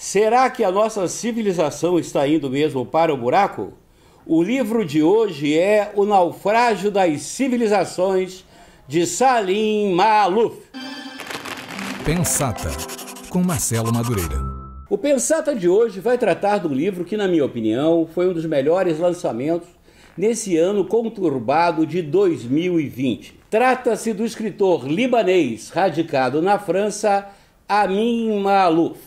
Será que a nossa civilização está indo mesmo para o buraco? O livro de hoje é O Naufrágio das Civilizações, de Salim Maalouf. Pensata, com Marcelo Madureira. O Pensata de hoje vai tratar de um livro que, na minha opinião, foi um dos melhores lançamentos nesse ano conturbado de 2020. Trata-se do escritor libanês radicado na França, Amin Maalouf.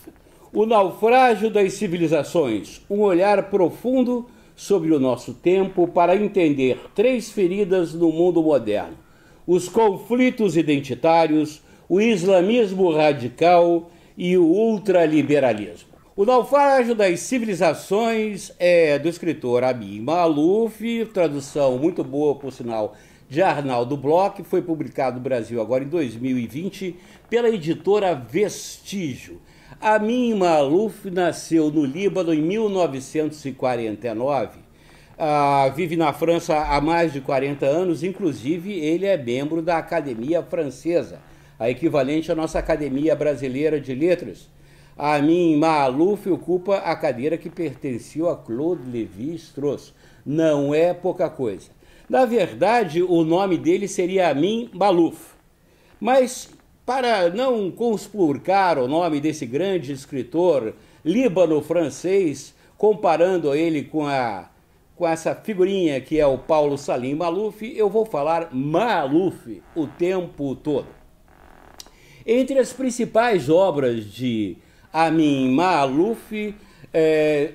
O Naufrágio das Civilizações, um olhar profundo sobre o nosso tempo para entender três feridas no mundo moderno: os conflitos identitários, o islamismo radical e o ultraliberalismo. O Naufrágio das Civilizações é do escritor Amin Maalouf, tradução muito boa, por sinal, de Arnaldo Bloch, foi publicado no Brasil agora em 2020 pela editora Vestígio. Amin Maalouf nasceu no Líbano em 1949, vive na França há mais de 40 anos, inclusive ele é membro da Academia Francesa, a equivalente à nossa Academia Brasileira de Letras. Amin Maalouf ocupa a cadeira que pertenceu a Claude Lévi-Strauss. Não é pouca coisa. Na verdade, o nome dele seria Amin Maalouf, mas para não conspurcar o nome desse grande escritor líbano-francês, comparando ele com essa figurinha que é o Paulo Salim Maalouf, eu vou falar Maalouf o tempo todo. Entre as principais obras de Amin Maalouf,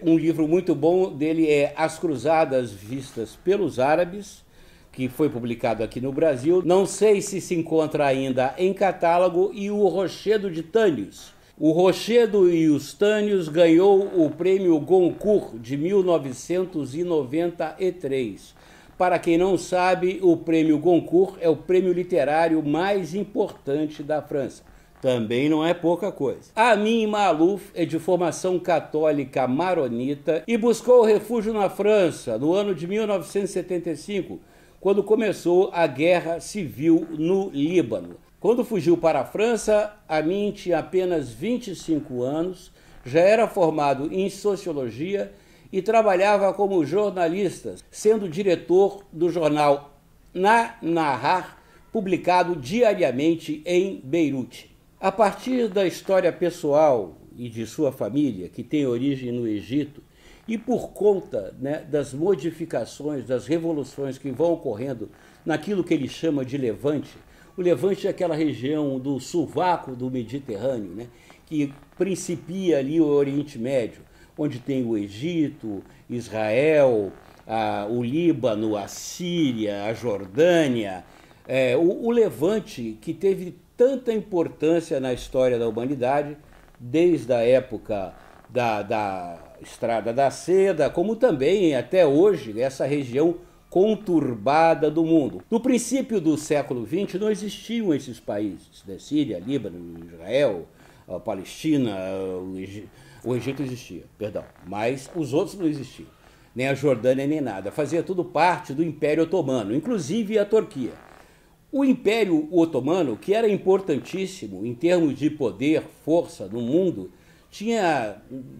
um livro muito bom dele é As Cruzadas Vistas pelos Árabes, que foi publicado aqui no Brasil. Não sei se encontra ainda em catálogo, e o Rochedo de Tânios. O Rochedo e os Tânios ganhou o prêmio Goncourt de 1993. Para quem não sabe, o prêmio Goncourt é o prêmio literário mais importante da França. Também não é pouca coisa. Amin Maalouf é de formação católica maronita e buscou refúgio na França no ano de 1975, quando começou a Guerra Civil no Líbano. Quando fugiu para a França, Amin tinha apenas 25 anos, já era formado em Sociologia e trabalhava como jornalista, sendo diretor do jornal Nahar, publicado diariamente em Beirute. A partir da história pessoal e de sua família, que tem origem no Egito, e por conta, das modificações, das revoluções que vão ocorrendo naquilo que ele chama de Levante. O Levante é aquela região do sulvaco do Mediterrâneo, que principia ali o Oriente Médio, onde tem o Egito, Israel, o Líbano, a Síria, a Jordânia. O Levante, que teve tanta importância na história da humanidade, desde a época da Estrada da Seda, como também até hoje essa região conturbada do mundo. No princípio do século XX não existiam esses países, Síria, Líbano, Israel, a Palestina, o Egito existia, mas os outros não existiam, nem a Jordânia nem nada. Fazia tudo parte do Império Otomano, inclusive a Turquia. O Império Otomano, que era importantíssimo em termos de poder, força no mundo, tinha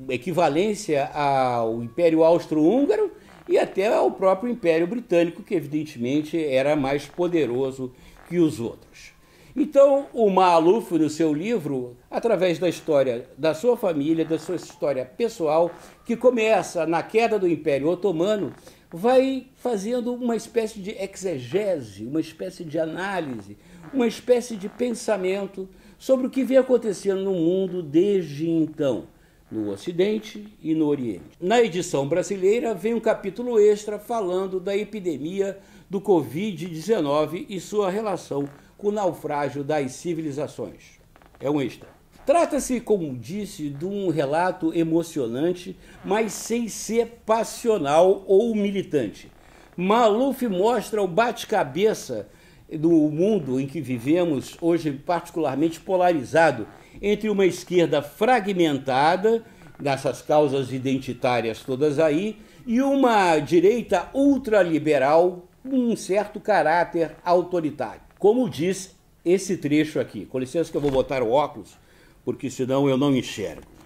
equivalência ao Império Austro-Húngaro e até ao próprio Império Britânico, que evidentemente era mais poderoso que os outros. Então, o Maalouf, no seu livro, através da história da sua família, da sua história pessoal, que começa na queda do Império Otomano, vai fazendo uma espécie de exegese, uma espécie de análise, uma espécie de pensamento sobre o que vem acontecendo no mundo desde então, no Ocidente e no Oriente. Na edição brasileira vem um capítulo extra falando da epidemia do Covid-19 e sua relação com o naufrágio das civilizações. É um extra. Trata-se, como disse, de um relato emocionante, mas sem ser passional ou militante. Maalouf mostra o bate-cabeça do mundo em que vivemos hoje, particularmente polarizado, entre uma esquerda fragmentada, nessas causas identitárias todas aí, e uma direita ultraliberal com um certo caráter autoritário. Como diz esse trecho aqui, com licença que eu vou botar o óculos, porque senão eu não enxergo.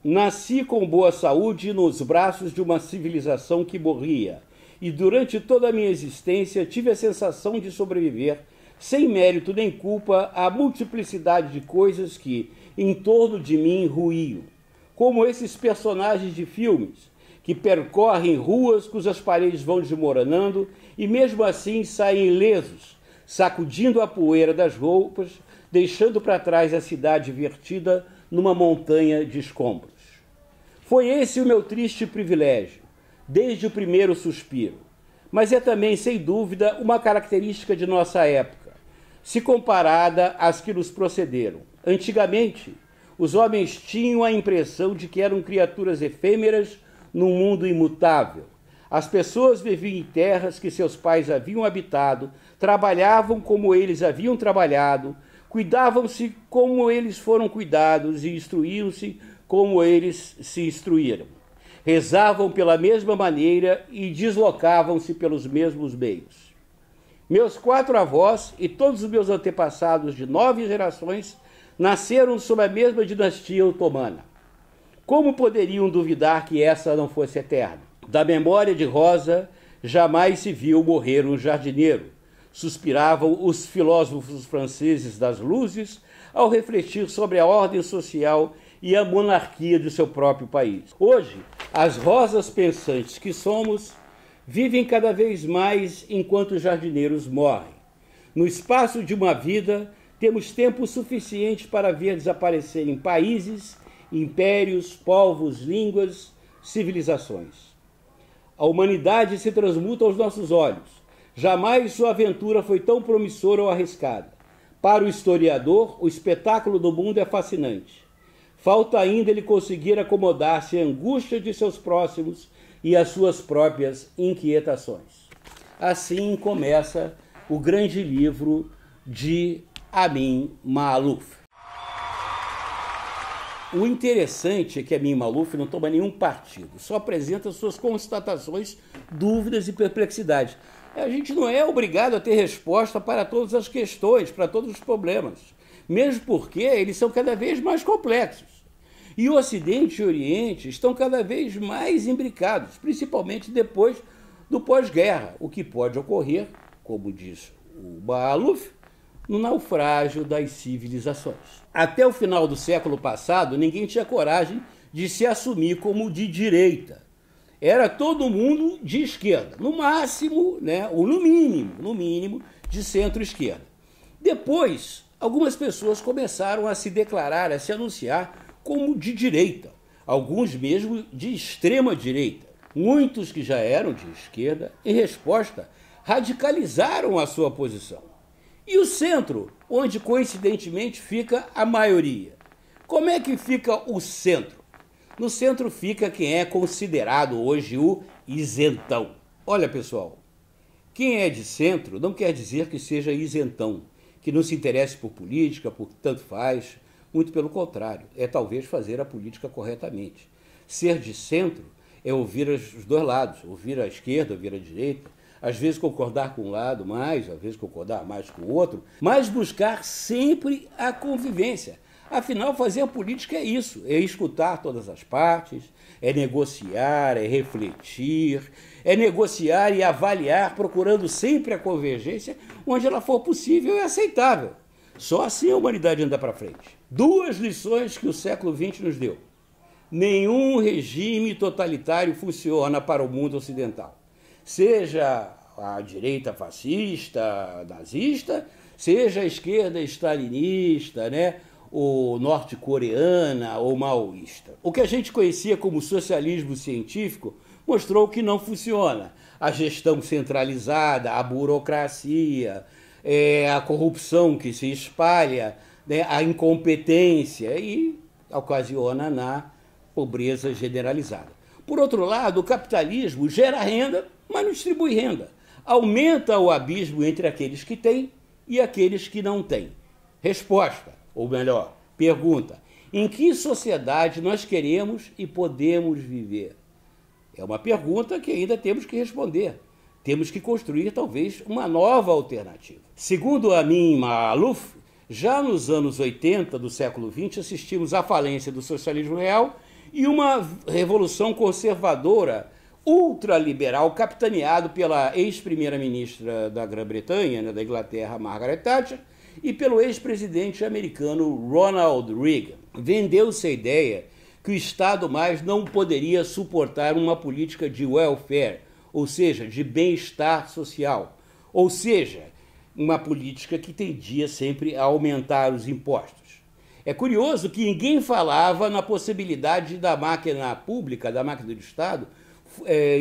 Nasci com boa saúde nos braços de uma civilização que morria, e durante toda a minha existência tive a sensação de sobreviver, sem mérito nem culpa, à multiplicidade de coisas que, em torno de mim, ruíam, como esses personagens de filmes, que percorrem ruas cujas paredes vão desmoronando e mesmo assim saem ilesos, sacudindo a poeira das roupas, deixando para trás a cidade vertida numa montanha de escombros. Foi esse o meu triste privilégio, desde o primeiro suspiro. Mas é também, sem dúvida, uma característica de nossa época, se comparada às que nos procederam. Antigamente, os homens tinham a impressão de que eram criaturas efêmeras num mundo imutável. As pessoas viviam em terras que seus pais haviam habitado, trabalhavam como eles haviam trabalhado, cuidavam-se como eles foram cuidados e instruíam-se como eles se instruíram. Rezavam pela mesma maneira e deslocavam-se pelos mesmos meios. Meus 4 avós e todos os meus antepassados de 9 gerações nasceram sob a mesma dinastia otomana. Como poderiam duvidar que essa não fosse eterna? Da memória de Rosa jamais se viu morrer um jardineiro, suspiravam os filósofos franceses das luzes ao refletir sobre a ordem social e a monarquia de seu próprio país. Hoje, as rosas pensantes que somos vivem cada vez mais enquanto os jardineiros morrem. No espaço de uma vida, temos tempo suficiente para ver desaparecerem países, impérios, povos, línguas, civilizações. A humanidade se transmuta aos nossos olhos. Jamais sua aventura foi tão promissora ou arriscada. Para o historiador, o espetáculo do mundo é fascinante. Falta ainda ele conseguir acomodar-se à angústia de seus próximos e às suas próprias inquietações. Assim começa o grande livro de Amin Maalouf. O interessante é que Amin Maalouf não toma nenhum partido, só apresenta suas constatações, dúvidas e perplexidades. A gente não é obrigado a ter resposta para todas as questões, para todos os problemas, mesmo porque eles são cada vez mais complexos. E o Ocidente e o Oriente estão cada vez mais imbricados, principalmente depois do pós-guerra, o que pode ocorrer, como diz o Maalouf, no naufrágio das civilizações. Até o final do século passado, ninguém tinha coragem de se assumir como de direita. Era todo mundo de esquerda, no máximo, ou no mínimo, de centro-esquerda. Depois, algumas pessoas começaram a se declarar, a se anunciar como de direita, alguns mesmo de extrema direita. Muitos que já eram de esquerda, em resposta, radicalizaram a sua posição. E o centro, onde coincidentemente fica a maioria. Como é que fica o centro? No centro fica quem é considerado hoje o isentão. Olha, pessoal, quem é de centro não quer dizer que seja isentão, que não se interesse por política, por tanto faz. Muito pelo contrário, é talvez fazer a política corretamente. Ser de centro é ouvir os dois lados, ouvir a esquerda, ouvir a direita, às vezes concordar com um lado mais, às vezes concordar mais com o outro, mas buscar sempre a convivência. Afinal, fazer a política é isso, é escutar todas as partes, é negociar, é refletir, é negociar e avaliar, procurando sempre a convergência onde ela for possível e aceitável. Só assim a humanidade anda para frente. 2 lições que o século XX nos deu. Nenhum regime totalitário funciona para o mundo ocidental. Seja a direita fascista, nazista, seja a esquerda stalinista, ou norte-coreana ou maoísta. O que a gente conhecia como socialismo científico mostrou que não funciona. A gestão centralizada, a burocracia, a corrupção que se espalha, a incompetência e ocasiona na pobreza generalizada. Por outro lado, o capitalismo gera renda, mas não distribui renda. Aumenta o abismo entre aqueles que têm e aqueles que não têm. Resposta, ou melhor, pergunta: em que sociedade nós queremos e podemos viver? É uma pergunta que ainda temos que responder. Temos que construir, talvez, uma nova alternativa. Segundo Amin Maalouf, já nos anos 80 do século XX, assistimos à falência do socialismo real e uma revolução conservadora, ultraliberal, capitaneado pela ex-primeira-ministra da Grã-Bretanha, né, da Inglaterra, Margaret Thatcher, e pelo ex-presidente americano Ronald Reagan. Vendeu-se a ideia que o Estado mais não poderia suportar uma política de welfare, ou seja, de bem-estar social, ou seja, uma política que tendia sempre a aumentar os impostos. É curioso que ninguém falava na possibilidade da máquina pública, da máquina do Estado,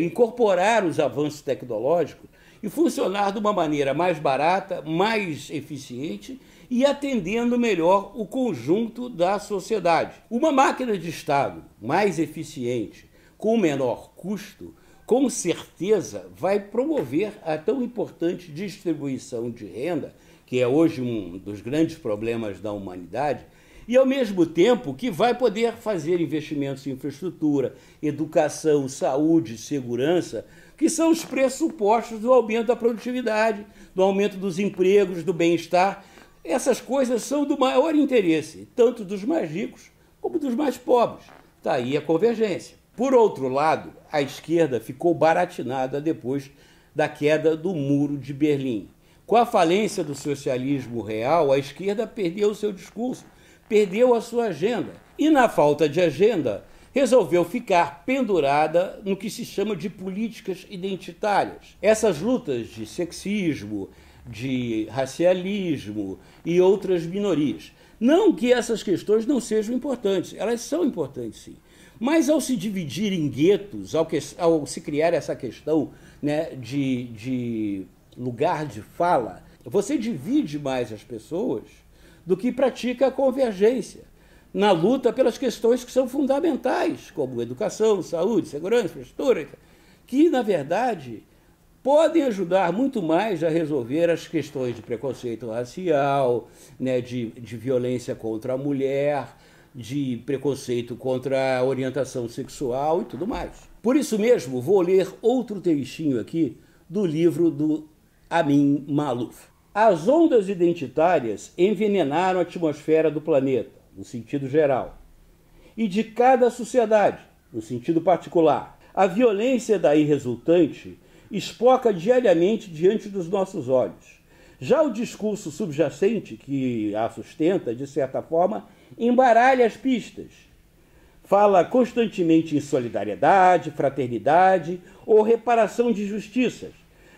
incorporar os avanços tecnológicos e funcionar de uma maneira mais barata, mais eficiente e atendendo melhor o conjunto da sociedade. Uma máquina de Estado mais eficiente, com menor custo, com certeza vai promover a tão importante distribuição de renda, que é hoje um dos grandes problemas da humanidade, e ao mesmo tempo que vai poder fazer investimentos em infraestrutura, educação, saúde, segurança, que são os pressupostos do aumento da produtividade, do aumento dos empregos, do bem-estar. Essas coisas são do maior interesse, tanto dos mais ricos como dos mais pobres. Está aí a convergência. Por outro lado, a esquerda ficou baratinada depois da queda do Muro de Berlim. Com a falência do socialismo real, a esquerda perdeu o seu discurso, perdeu a sua agenda. E, na falta de agenda, resolveu ficar pendurada no que se chama de políticas identitárias. Essas lutas de sexismo, de racialismo e outras minorias. Não que essas questões não sejam importantes, elas são importantes sim. Mas ao se dividir em guetos, ao se criar essa questão, né, de lugar de fala, você divide mais as pessoas do que pratica a convergência na luta pelas questões que são fundamentais, como educação, saúde, segurança, infraestrutura, que, na verdade, podem ajudar muito mais a resolver as questões de preconceito racial, né, de violência contra a mulher, de preconceito contra a orientação sexual e tudo mais. Por isso mesmo, vou ler outro trechinho aqui do livro do Amin Maalouf. As ondas identitárias envenenaram a atmosfera do planeta, no sentido geral, e de cada sociedade, no sentido particular. A violência daí resultante espoca diariamente diante dos nossos olhos. Já o discurso subjacente, que a sustenta, de certa forma, embaralha as pistas. Fala constantemente em solidariedade, fraternidade ou reparação de injustiças,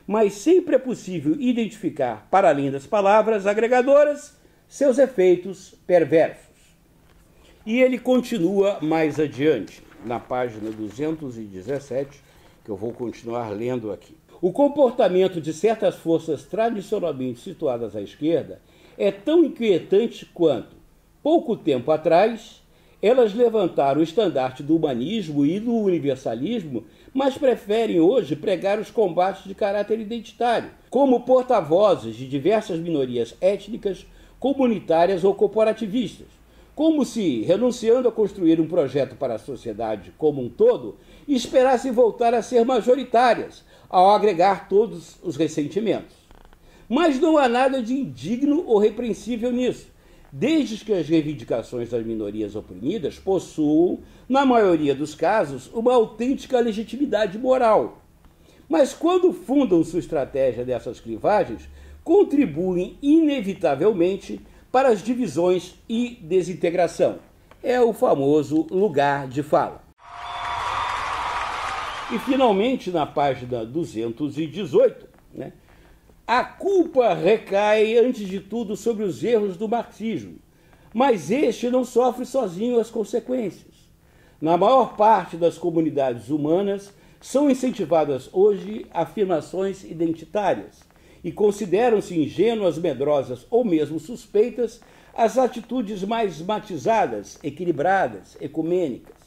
mas sempre é possível identificar, para além das palavras agregadoras, seus efeitos perversos. E ele continua mais adiante, na página 217, que eu vou continuar lendo aqui. O comportamento de certas forças tradicionalmente situadas à esquerda é tão inquietante quanto, pouco tempo atrás, elas levantaram o estandarte do humanismo e do universalismo, mas preferem hoje pregar os combates de caráter identitário, como porta-vozes de diversas minorias étnicas, comunitárias ou corporativistas, como se, renunciando a construir um projeto para a sociedade como um todo, esperassem voltar a ser majoritárias, ao agregar todos os ressentimentos. Mas não há nada de indigno ou repreensível nisso, desde que as reivindicações das minorias oprimidas possuam, na maioria dos casos, uma autêntica legitimidade moral. Mas quando fundam sua estratégia dessas clivagens, contribuem inevitavelmente para as divisões e desintegração. É o famoso lugar de fala. E, finalmente, na página 218, né, a culpa recai, antes de tudo, sobre os erros do marxismo, mas este não sofre sozinho as consequências. Na maior parte das comunidades humanas, são incentivadas hoje afirmações identitárias e consideram-se ingênuas, medrosas ou mesmo suspeitas as atitudes mais matizadas, equilibradas, ecumênicas.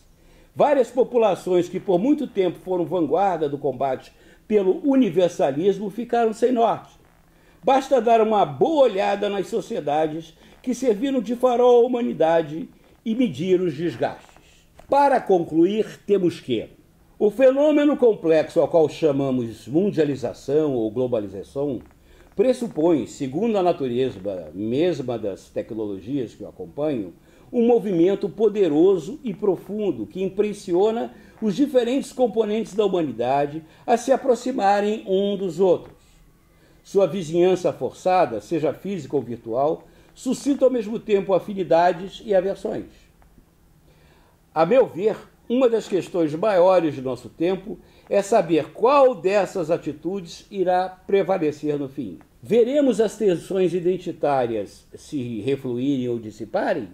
Várias populações que por muito tempo foram vanguarda do combate pelo universalismo ficaram sem norte. Basta dar uma boa olhada nas sociedades que serviram de farol à humanidade e medir os desgastes. Para concluir, temos que o fenômeno complexo ao qual chamamos mundialização ou globalização pressupõe, segundo a natureza mesma das tecnologias que o acompanham, um movimento poderoso e profundo que impressiona os diferentes componentes da humanidade a se aproximarem um dos outros. Sua vizinhança forçada, seja física ou virtual, suscita ao mesmo tempo afinidades e aversões. A meu ver, uma das questões maiores de nosso tempo é saber qual dessas atitudes irá prevalecer no fim. Veremos as tensões identitárias se refluírem ou dissiparem?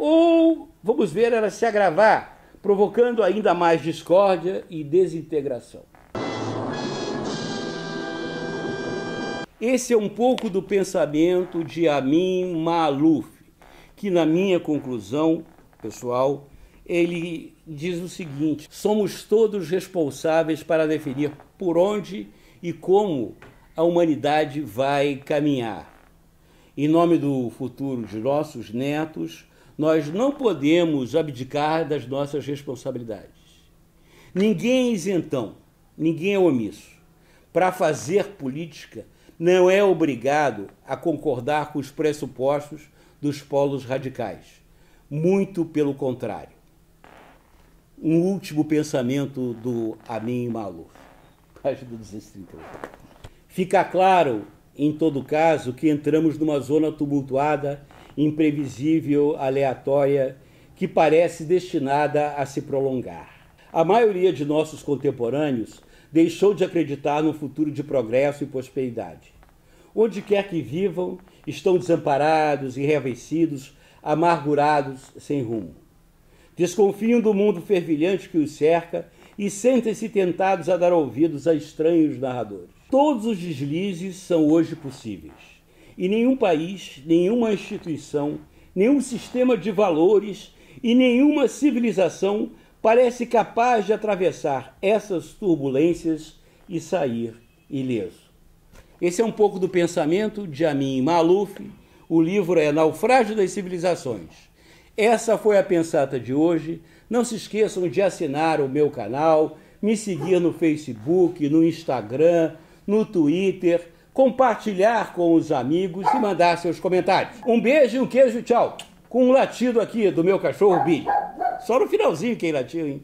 Ou vamos ver elas se agravar, provocando ainda mais discórdia e desintegração? Esse é um pouco do pensamento de Amin Maalouf, que, na minha conclusão pessoal, ele diz o seguinte: somos todos responsáveis para definir por onde e como a humanidade vai caminhar. Em nome do futuro de nossos netos, nós não podemos abdicar das nossas responsabilidades. Ninguém é isentão, ninguém é omisso. Para fazer política, não é obrigado a concordar com os pressupostos dos polos radicais. Muito pelo contrário. Um último pensamento do Amin Maalouf, página 238. Fica claro, em todo caso, que entramos numa zona tumultuada, imprevisível, aleatória, que parece destinada a se prolongar. A maioria de nossos contemporâneos deixou de acreditar no futuro de progresso e prosperidade. Onde quer que vivam, estão desamparados, enraivecidos, amargurados, sem rumo. Desconfiam do mundo fervilhante que os cerca e sentem-se tentados a dar ouvidos a estranhos narradores. Todos os deslizes são hoje possíveis. E nenhum país, nenhuma instituição, nenhum sistema de valores e nenhuma civilização parece capaz de atravessar essas turbulências e sair ileso. Esse é um pouco do pensamento de Amin Maalouf. O livro é Naufrágio das Civilizações. Essa foi a Pensata de hoje. Não se esqueçam de assinar o meu canal, me seguir no Facebook, no Instagram, no Twitter, compartilhar com os amigos e mandar seus comentários. Um beijo e um queijo, tchau. Com um latido aqui do meu cachorro Billy. Só no finalzinho que ele latiu, hein?